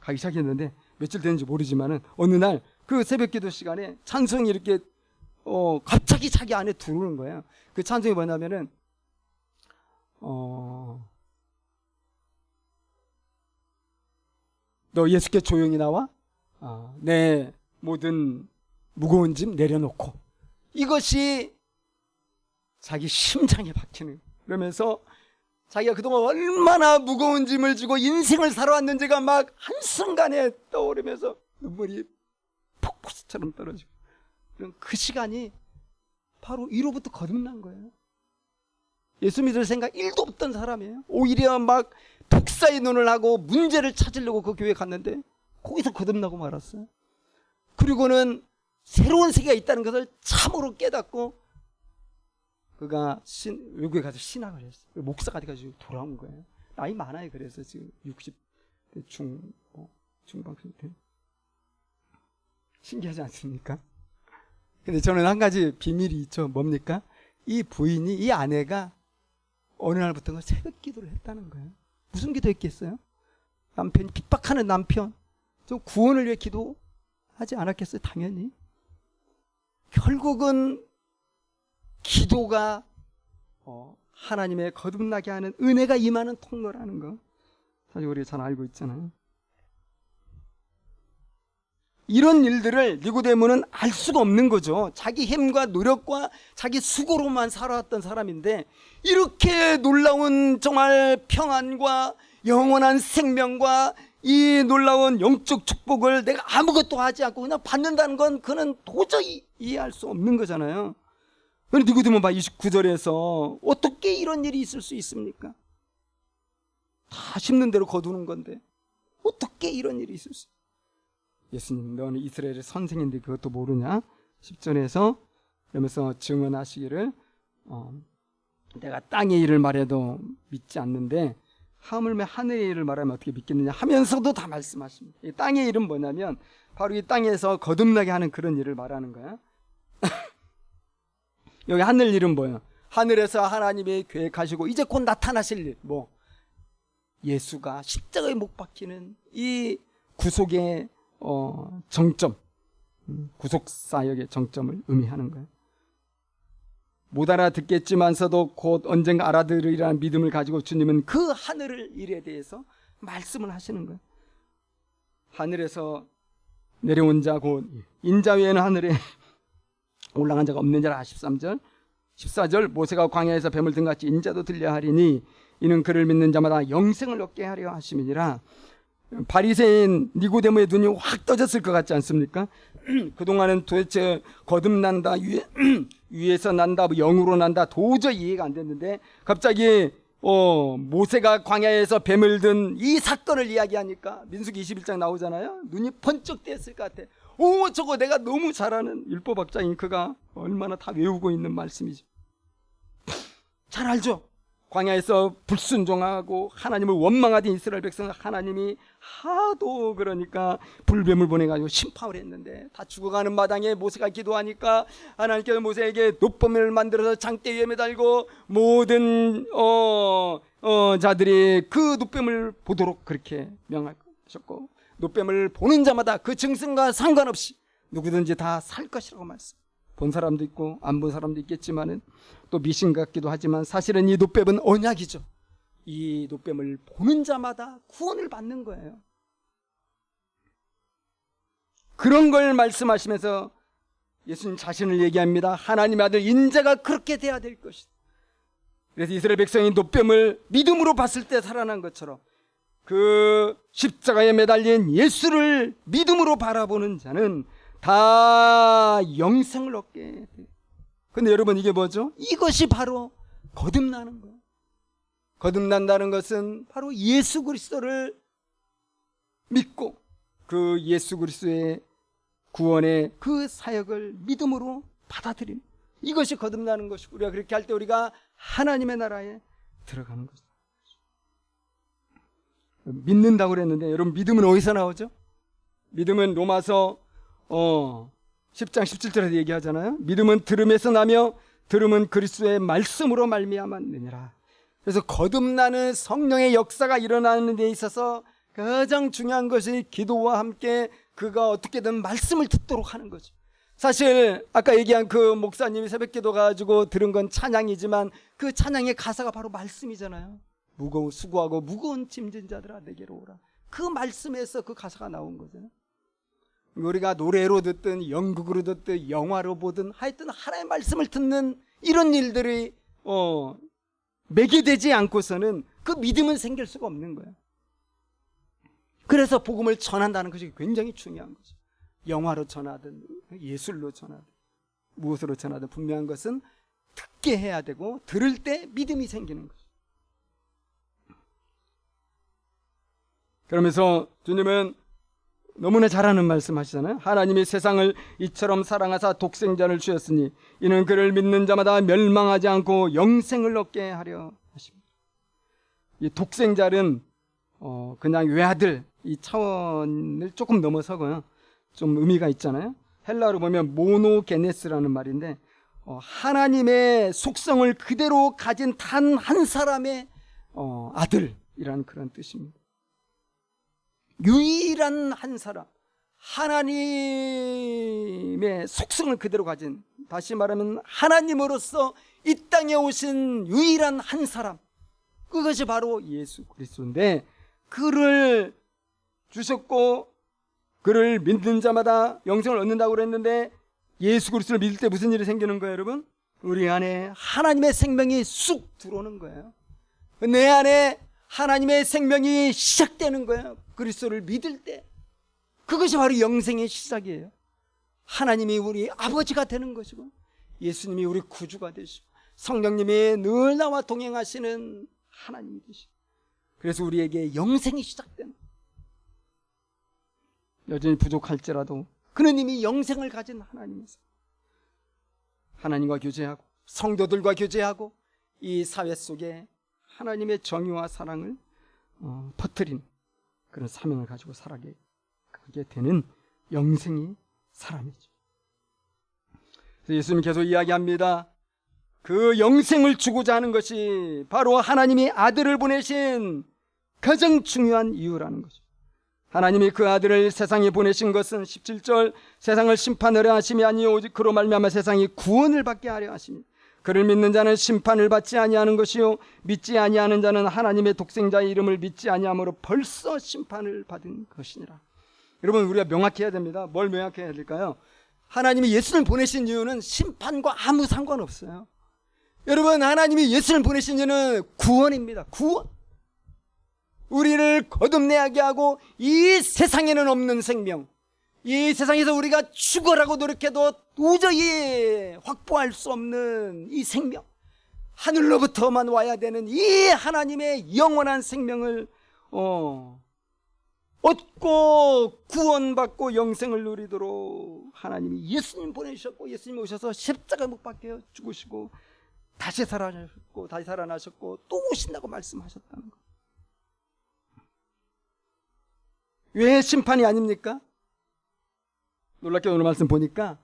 가기 시작했는데 며칠 됐는지 모르지만은 어느 날 그 새벽기도 시간에 찬송이 이렇게 갑자기 자기 안에 들어오는 거예요. 그 찬송이 뭐냐면은 너 예수께 조용히 나와 내 모든 무거운 짐 내려놓고 이것이 자기 심장에 박히는 그러면서 자기가 그동안 얼마나 무거운 짐을 지고 인생을 살아왔는지가 막 한순간에 떠오르면서 눈물이 폭포수처럼 떨어지고 그 시간이 바로 이로부터 거듭난 거예요. 예수 믿을 생각 1도 없던 사람이에요. 오히려 막 독사의 눈을 하고 문제를 찾으려고 그 교회 갔는데 거기서 거듭나고 말았어요. 그리고는 새로운 세계가 있다는 것을 참으로 깨닫고 그가 외국에 가서 신학을 했어요. 목사가 돼가지고 돌아온 거예요. 나이 많아요. 그래서 지금 60대 중반 때 신기하지 않습니까? 근데 저는 한 가지 비밀이 있죠. 뭡니까? 이 부인이 이 아내가 어느 날부터 새벽 기도를 했다는 거예요. 무슨 기도했겠어요? 남편이 핍박하는 남편 좀 구원을 위해 기도하지 않았겠어요? 당연히. 결국은 기도가 하나님의 거듭나게 하는 은혜가 임하는 통로라는 거 사실 우리가 잘 알고 있잖아요. 이런 일들을 니고데모는 알 수가 없는 거죠. 자기 힘과 노력과 자기 수고로만 살아왔던 사람인데 이렇게 놀라운 정말 평안과 영원한 생명과 이 놀라운 영적 축복을 내가 아무것도 하지 않고 그냥 받는다는 건 그는 도저히 이해할 수 없는 거잖아요. 그런데 니고데모 봐 29절에서 어떻게 이런 일이 있을 수 있습니까? 다 심는 대로 거두는 건데 어떻게 이런 일이 있을 수 있습니까? 예수님 너는 이스라엘의 선생인데 그것도 모르냐? 10절에서 그러면서 증언하시기를 내가 땅의 일을 말해도 믿지 않는데 하물며 하늘의 일을 말하면 어떻게 믿겠느냐 하면서도 다 말씀하십니다. 이 땅의 일은 뭐냐면 바로 이 땅에서 거듭나게 하는 그런 일을 말하는 거야. 여기 하늘 일은 뭐예요? 하늘에서 하나님이 계획하시고 이제 곧 나타나실 일, 뭐 예수가 십자가에 못 박히는 이 구속의 정점, 구속사역의 정점을 의미하는 거예요. 못 알아듣겠지만서도 곧 언젠가 알아들으리라는 믿음을 가지고 주님은 그 하늘 일에 대해서 말씀을 하시는 거예요. 하늘에서 내려온 자 곧 인자 외에는 하늘에 올라간 자가 없는 자라. 13절 14절 모세가 광야에서 뱀을 등같이 인자도 들려 하리니 이는 그를 믿는 자마다 영생을 얻게 하려 하심이니라. 바리새인 니고데모의 눈이 확 떠졌을 것 같지 않습니까? 그동안은 도대체 거듭난다, 위에서 난다, 영으로 난다 도저히 이해가 안 됐는데 갑자기 모세가 광야에서 뱀을 든 이 사건을 이야기하니까 민수기 21장 나오잖아요. 눈이 번쩍 떼었을 것 같아. 저거 내가 너무 잘 아는 율법학자인 그가 얼마나 다 외우고 있는 말씀이죠. 잘 알죠? 광야에서 불순종하고 하나님을 원망하던 이스라엘 백성, 하나님이 하도 그러니까 불뱀을 보내가지고 심판을 했는데 다 죽어가는 마당에 모세가 기도하니까 하나님께서 모세에게 노뱀을 만들어서 장대 위에 매달고 모든 자들이 그 노뱀을 보도록 그렇게 명하셨고, 노뱀을 보는 자마다 그 증상과 상관없이 누구든지 다 살 것이라고 말씀. 본 사람도 있고 안 본 사람도 있겠지만은 또 미신 같기도 하지만 사실은 이 노뱀은 언약이죠. 이 노뱀을 보는 자마다 구원을 받는 거예요. 그런 걸 말씀하시면서 예수님 자신을 얘기합니다. 하나님의 아들 인자가 그렇게 돼야 될 것이다. 그래서 이스라엘 백성이 노뱀을 믿음으로 봤을 때 살아난 것처럼 그 십자가에 매달린 예수를 믿음으로 바라보는 자는 다 영생을 얻게 돼요. 근데 여러분 이게 뭐죠? 이것이 바로 거듭나는 거예요. 거듭난다는 것은 바로 예수 그리스도를 믿고 그 예수 그리스도의 구원의 그 사역을 믿음으로 받아들이는, 이것이 거듭나는 것이고, 우리가 그렇게 할 때 우리가 하나님의 나라에 들어가는 것이다. 믿는다고 그랬는데 여러분 믿음은 어디서 나오죠? 믿음은 로마서 10장 17절에서 얘기하잖아요. 믿음은 들음에서 나며 들음은 그리스도의 말씀으로 말미암았느니라. 그래서 거듭나는 성령의 역사가 일어나는 데 있어서 가장 중요한 것이 기도와 함께 그가 어떻게든 말씀을 듣도록 하는 거죠. 사실 아까 얘기한 그 목사님이 새벽기도 가지고 들은 건 찬양이지만 그 찬양의 가사가 바로 말씀이잖아요. 수고하고 무거운 짐진 자들아 내게로 오라. 그 말씀에서 그 가사가 나온 거잖아요. 우리가 노래로 듣든 연극으로 듣든 영화로 보든 하여튼 하나님의 말씀을 듣는 이런 일들이 매개되지 않고서는 그 믿음은 생길 수가 없는 거예요. 그래서 복음을 전한다는 것이 굉장히 중요한 거죠. 영화로 전하든 예술로 전하든 무엇으로 전하든 분명한 것은 듣게 해야 되고 들을 때 믿음이 생기는 거죠. 그러면서 주님은 너무나 잘하는 말씀 하시잖아요. 하나님이 세상을 이처럼 사랑하사 독생자를 주셨으니 이는 그를 믿는 자마다 멸망하지 않고 영생을 얻게 하려 하십니다. 이 독생자는 그냥 외아들 이 차원을 조금 넘어서고요. 좀 의미가 있잖아요. 헬라어로 보면 모노게네스라는 말인데 하나님의 속성을 그대로 가진 단 한 사람의 아들이라는 그런 뜻입니다. 유일한 한 사람, 하나님의 속성을 그대로 가진, 다시 말하면 하나님으로서 이 땅에 오신 유일한 한 사람, 그것이 바로 예수 그리스도인데 그를 주셨고 그를 믿는 자마다 영생을 얻는다고 그랬는데 예수 그리스도를 믿을 때 무슨 일이 생기는 거예요, 여러분? 우리 안에 하나님의 생명이 쑥 들어오는 거예요. 내 안에 하나님의 생명이 시작되는 거예요. 그리스도를 믿을 때. 그것이 바로 영생의 시작이에요. 하나님이 우리 아버지가 되는 것이고 예수님이 우리 구주가 되시고 성령님이 늘 나와 동행하시는 하나님이 되시고, 그래서 우리에게 영생이 시작되는, 여전히 부족할지라도 그는 이미 영생을 가진 하나님이세요. 하나님과 교제하고 성도들과 교제하고 이 사회 속에 하나님의 정의와 사랑을 퍼뜨린 그런 사명을 가지고 살아가게 되는 영생이 사람이죠. 그래서 예수님이 계속 이야기합니다. 그 영생을 주고자 하는 것이 바로 하나님이 아들을 보내신 가장 중요한 이유라는 거죠. 하나님이 그 아들을 세상에 보내신 것은 17절 세상을 심판하려 하심이 아니요 오직 그로 말미암아 세상이 구원을 받게 하려 하심이 그를 믿는 자는 심판을 받지 아니하는 것이요 믿지 아니하는 자는 하나님의 독생자의 이름을 믿지 아니함으로 벌써 심판을 받은 것이니라. 여러분, 우리가 명확해야 됩니다. 뭘 명확해야 될까요? 하나님이 예수를 보내신 이유는 심판과 아무 상관없어요. 여러분, 하나님이 예수를 보내신 이유는 구원입니다. 구원. 우리를 거듭내게 하고 이 세상에는 없는 생명, 이 세상에서 우리가 죽어라고 노력해도 도저히 확보할 수 없는 이 생명, 하늘로부터만 와야 되는 이 하나님의 영원한 생명을 얻고 구원받고 영생을 누리도록 하나님이 예수님 보내주셨고, 예수님 오셔서 십자가 못 박혀 죽으시고 다시 살아나셨고 다시 살아나셨고 또 오신다고 말씀하셨다는 것. 왜 심판이 아닙니까? 놀랍게 오늘 말씀 보니까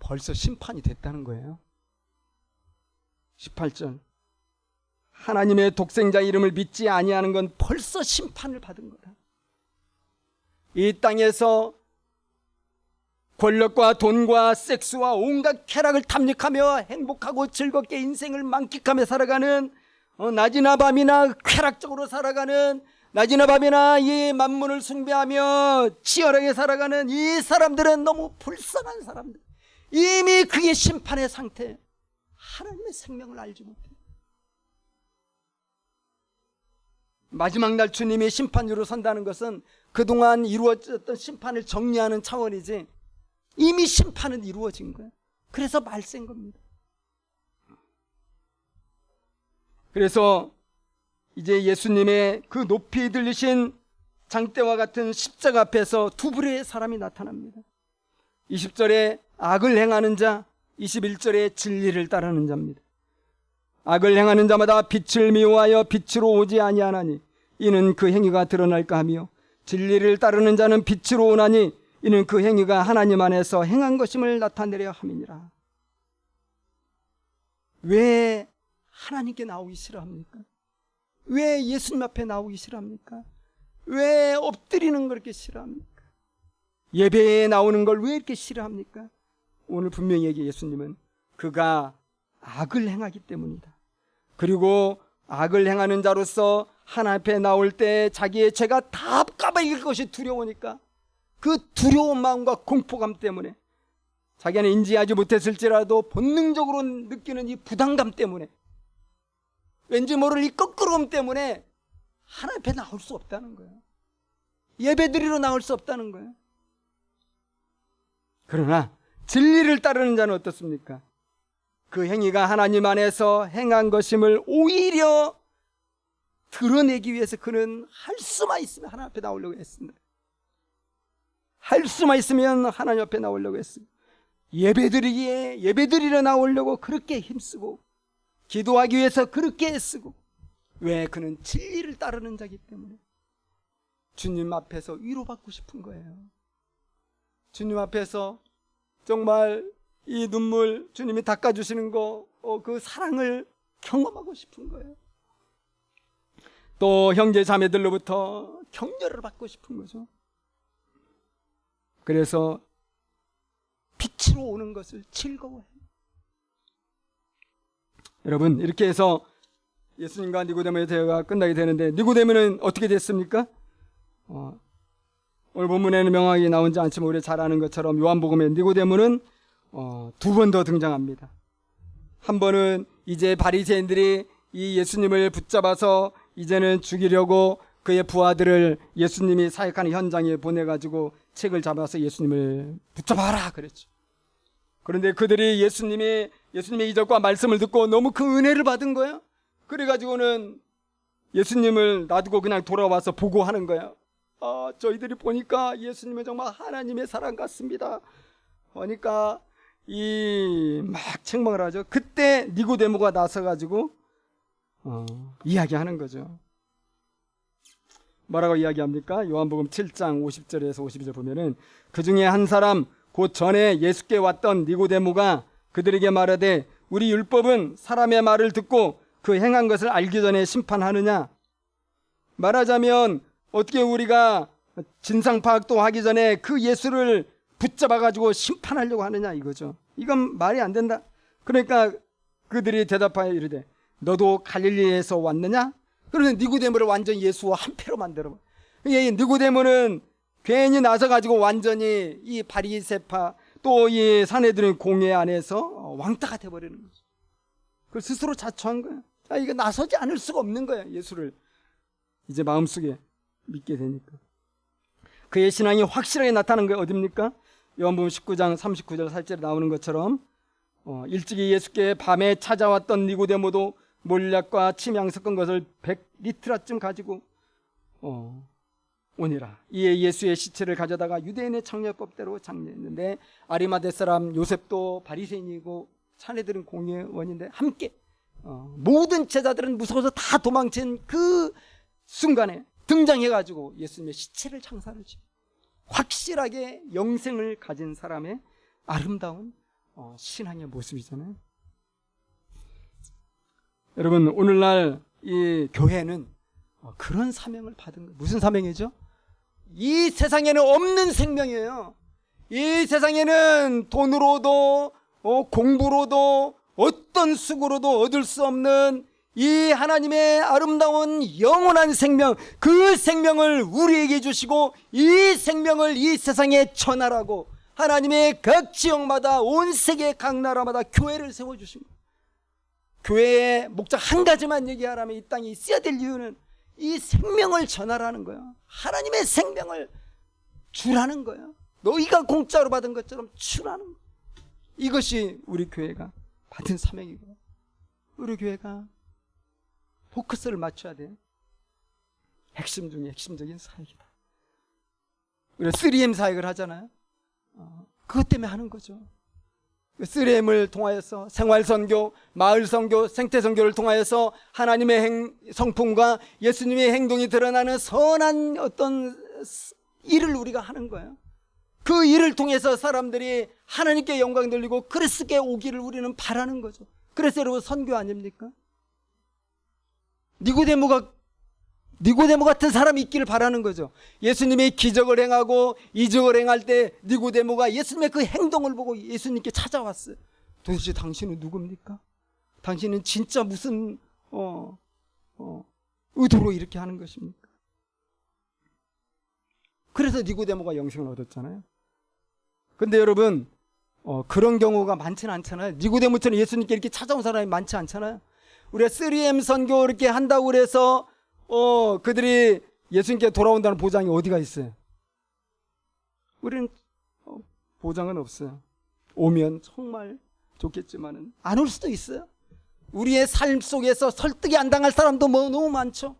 벌써 심판이 됐다는 거예요. 18절 하나님의 독생자 이름을 믿지 아니하는 건 벌써 심판을 받은 거다. 이 땅에서 권력과 돈과 섹스와 온갖 쾌락을 탐닉하며 행복하고 즐겁게 인생을 만끽하며 살아가는 낮이나 밤이나 쾌락적으로 살아가는 낮이나 밤이나 이 만물을 숭배하며 치열하게 살아가는 이 사람들은 너무 불쌍한 사람들, 이미 그의 심판의 상태, 하나님의 생명을 알지 못해. 마지막 날 주님이 심판으로 선다는 것은 그동안 이루어졌던 심판을 정리하는 차원이지 이미 심판은 이루어진 거예요. 그래서 말센 겁니다. 그래서 이제 예수님의 그 높이 들리신 장대와 같은 십자가 앞에서 두 부류의 사람이 나타납니다. 20절에 악을 행하는 자, 21절에 진리를 따르는 자입니다. 악을 행하는 자마다 빛을 미워하여 빛으로 오지 아니하나니 이는 그 행위가 드러날까 하며 진리를 따르는 자는 빛으로 오나니 이는 그 행위가 하나님 안에서 행한 것임을 나타내려 함이니라. 왜 하나님께 나오기 싫어합니까? 왜 예수님 앞에 나오기 싫어합니까? 왜 엎드리는 걸 그렇게 싫어합니까? 예배에 나오는 걸 왜 이렇게 싫어합니까? 오늘 분명히 예수님은 그가 악을 행하기 때문이다. 그리고 악을 행하는 자로서 하나님 앞에 나올 때 자기의 죄가 다 까발릴 것이 두려우니까 그 두려운 마음과 공포감 때문에 자기는 인지하지 못했을지라도 본능적으로 느끼는 이 부담감 때문에 왠지 모를 이 거꾸러움 때문에 하나님 앞에 나올 수 없다는 거예요. 예배드리러 나올 수 없다는 거예요. 그러나 진리를 따르는 자는 어떻습니까? 그 행위가 하나님 안에서 행한 것임을 오히려 드러내기 위해서 그는 할 수만 있으면 하나님 앞에 나오려고 했습니다. 할 수만 있으면 하나님 앞에 나오려고 했습니다. 예배드리러 나오려고 그렇게 힘쓰고 기도하기 위해서 그렇게 애쓰고, 왜? 그는 진리를 따르는 자이기 때문에 주님 앞에서 위로받고 싶은 거예요. 주님 앞에서 정말 이 눈물 주님이 닦아주시는 거, 그 사랑을 경험하고 싶은 거예요. 또 형제 자매들로부터 격려를 받고 싶은 거죠. 그래서 빛으로 오는 것을 즐거워해요. 여러분, 이렇게 해서 예수님과 니고데모의 대화가 끝나게 되는데, 니고데모는 어떻게 됐습니까? 오늘 본문에는 명확히 나오지 않지만 우리 잘 아는 것처럼 요한복음에 니고데모는 두 번 더 등장합니다. 한 번은 이제 바리새인들이 이 예수님을 붙잡아서 이제는 죽이려고 그의 부하들을 예수님이 사역하는 현장에 보내가지고 책을 잡아서 예수님을 붙잡아라 그랬죠. 그런데 그들이 예수님의 이적과 말씀을 듣고 너무 그 은혜를 받은 거예요. 그래가지고는 예수님을 놔두고 그냥 돌아와서 보고하는 거예요. 저희들이 보니까 예수님은 정말 하나님의 사랑 같습니다. 보니까 막 책망을 하죠. 그때 니고데모가 나서가지고 이야기하는 거죠. 뭐라고 이야기합니까? 요한복음 7장 50절에서 52절 보면은 그 중에 한 사람 곧 전에 예수께 왔던 니고데모가 그들에게 말하되 우리 율법은 사람의 말을 듣고 그 행한 것을 알기 전에 심판하느냐? 말하자면 어떻게 우리가 진상 파악도 하기 전에 그 예수를 붙잡아가지고 심판하려고 하느냐 이거죠. 이건 말이 안 된다. 그러니까 그들이 대답하여 이르되 너도 갈릴리에서 왔느냐? 그래서 니고데모를 완전히 예수와 한패로 만들어. 니고데모는 괜히 나서가지고 완전히 이 바리새파 또 이 사내들의 공회 안에서 왕따가 돼버리는 거죠. 그걸 스스로 자초한 거예요. 이거 나서지 않을 수가 없는 거예요. 예수를 이제 마음속에 믿게 되니까. 그의 신앙이 확실하게 나타나는 게 어딥니까? 요한복음 19장 39절 4절에 나오는 것처럼 일찍이 예수께 밤에 찾아왔던 니고데모도 몰약과 침향 섞은 것을 100리트라쯤 가지고 오니라. 이에 예수의 시체를 가져다가 유대인의 창녀법대로 장례했는데 아리마대 사람 요셉도 바리새인이고 사내들은 공회원인데 함께 모든 제자들은 무서워서 다 도망친 그 순간에 등장해가지고 예수님의 시체를 창살하죠. 확실하게 영생을 가진 사람의 아름다운 신앙의 모습이잖아요. 여러분 오늘날 이 교회는 그런 사명을 받은 거예요. 무슨 사명이죠? 이 세상에는 없는 생명이에요. 이 세상에는 돈으로도 공부로도 어떤 수고로도 얻을 수 없는 이 하나님의 아름다운 영원한 생명, 그 생명을 우리에게 주시고 이 생명을 이 세상에 전하라고 하나님의 각 지역마다 온 세계 각 나라마다 교회를 세워주신 거예요. 교회의 목적 한 가지만 얘기하라면 이 땅에 있어야 될 이유는 이 생명을 전하라는 거예요. 하나님의 생명을 주라는 거예요. 너희가 공짜로 받은 것처럼 주라는 거예요. 이것이 우리 교회가 받은 사명이고 우리 교회가 포커스를 맞춰야 돼요. 핵심 중에 핵심적인 사역이다. 우리가 3M 사역을 하잖아요. 그것 때문에 하는 거죠. 3M을 통하여서 생활선교, 마을선교, 생태선교를 통하여서 하나님의 성품과 예수님의 행동이 드러나는 선한 어떤 일을 우리가 하는 거예요. 그 일을 통해서 사람들이 하나님께 영광 돌리고 그리스도께 오기를 우리는 바라는 거죠. 그래서 여러분 선교 아닙니까? 니고데모 같은 사람이 있기를 바라는 거죠. 예수님이 기적을 행하고 이적을 행할 때 니고데모가 예수님의 그 행동을 보고 예수님께 찾아왔어요. 도대체 당신은 누굽니까? 당신은 진짜 무슨 의도로 이렇게 하는 것입니까? 그래서 니고데모가 영생을 얻었잖아요. 근데 여러분 그런 경우가 많지는 않잖아요. 니고데모처럼 예수님께 이렇게 찾아온 사람이 많지 않잖아요. 우리가 3M 선교 이렇게 한다고 그래서 그들이 예수님께 돌아온다는 보장이 어디가 있어요? 우리는 보장은 없어요. 오면 정말 좋겠지만은 안 올 수도 있어요. 우리의 삶 속에서 설득이 안 당할 사람도 너무 많죠.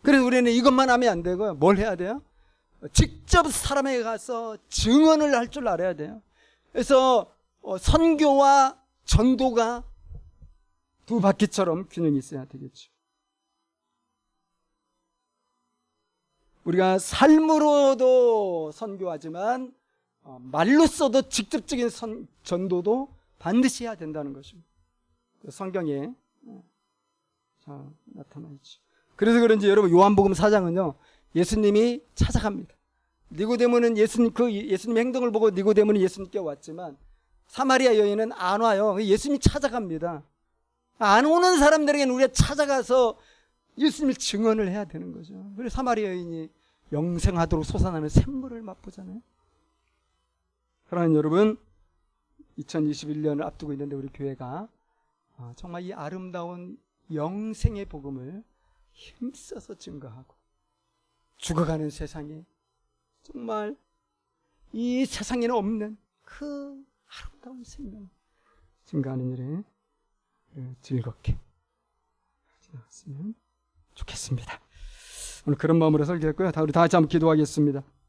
그래서 우리는 이것만 하면 안 되고요. 뭘 해야 돼요? 직접 사람에게 가서 증언을 할 줄 알아야 돼요. 그래서 선교와 전도가 두 바퀴처럼 균형이 있어야 되겠죠. 우리가 삶으로도 선교하지만 말로써도 직접적인 전도도 반드시 해야 된다는 것입니다. 성경에 나타나 있죠. 그래서 그런지 여러분 요한복음 4장은요 예수님이 찾아갑니다. 니고데모는 예수님 행동을 보고 니고데모는 예수님께 왔지만 사마리아 여인은 안 와요. 예수님이 찾아갑니다. 안 오는 사람들에게는 우리가 찾아가서 예수님을 증언을 해야 되는 거죠. 그래서 사마리아 여인이 영생하도록 솟아나는 샘물을 맛보잖아요. 그러나 여러분 2021년을 앞두고 있는데 우리 교회가 정말 이 아름다운 영생의 복음을 힘써서 증거하고 죽어가는 세상에 정말 이 세상에는 없는 그 아름다운 생명 증거하는 일에 즐겁게 지나갔으면 좋겠습니다. 오늘 그런 마음으로 설교했고요. 우리 다 같이 한번 기도하겠습니다.